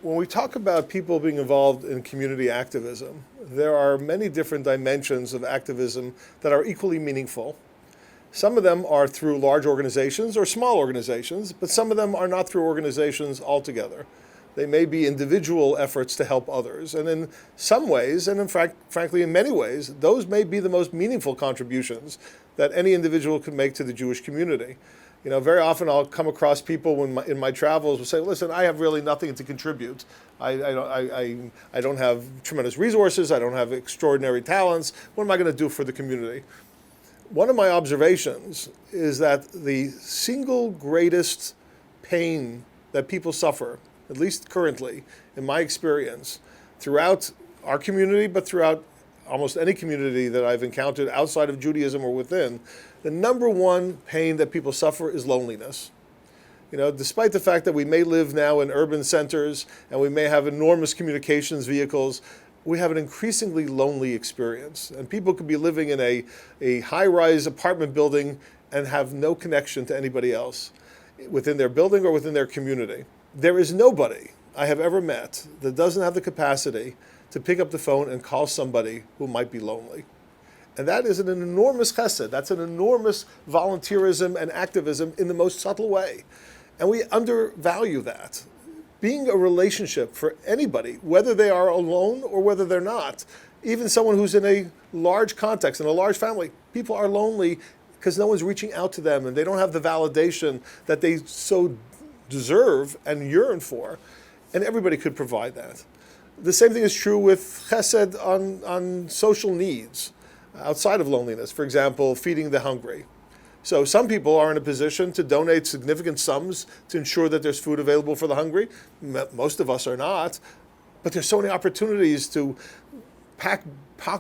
When we talk about people being involved in community activism, there are many different dimensions of activism that are equally meaningful. Some of them are through large organizations or small organizations, but some of them are not through organizations altogether. They may be individual efforts to help others. And in some ways, and in fact, frankly, in many ways, those may be the most meaningful contributions that any individual could make to the Jewish community. You know, very often I'll come across people in my travels who say, listen, I have really nothing to contribute. I don't have tremendous resources. I don't have extraordinary talents. What am I going to do for the community? One of my observations is that the single greatest pain that people suffer, at least currently, in my experience, throughout our community, but throughout almost any community that I've encountered outside of Judaism or within, the number one pain that people suffer is loneliness. You know, despite the fact that we may live now in urban centers and we may have enormous communications vehicles, we have an increasingly lonely experience. And people could be living in a high-rise apartment building and have no connection to anybody else within their building or within their community. There is nobody I have ever met that doesn't have the capacity to pick up the phone and call somebody who might be lonely. And that is an enormous chesed. That's an enormous volunteerism and activism in the most subtle way. And we undervalue that. Being a relationship for anybody, whether they are alone or whether they're not, even someone who's in a large context, in a large family, people are lonely because no one's reaching out to them and they don't have the validation that they so deserve and yearn for. And everybody could provide that. The same thing is true with chesed on social needs outside of loneliness. For example, feeding the hungry. So some people are in a position to donate significant sums to ensure that there's food available for the hungry. Most of us are not. But there's so many opportunities to pack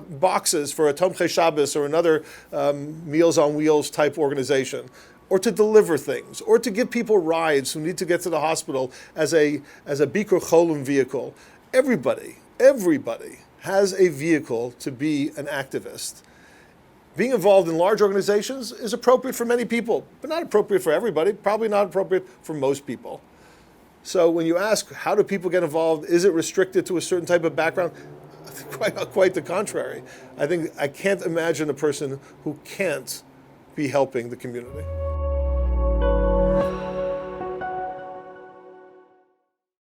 boxes for a Tomchei Shabbos or another Meals on Wheels type organization, or to deliver things, or to give people rides who need to get to the hospital as a Bikur Cholim vehicle. Everybody has a vehicle to be an activist. Being involved in large organizations is appropriate for many people, but not appropriate for everybody, probably not appropriate for most people. So when you ask, how do people get involved? Is it restricted to a certain type of background? Quite the contrary. I can't imagine a person who can't be helping the community.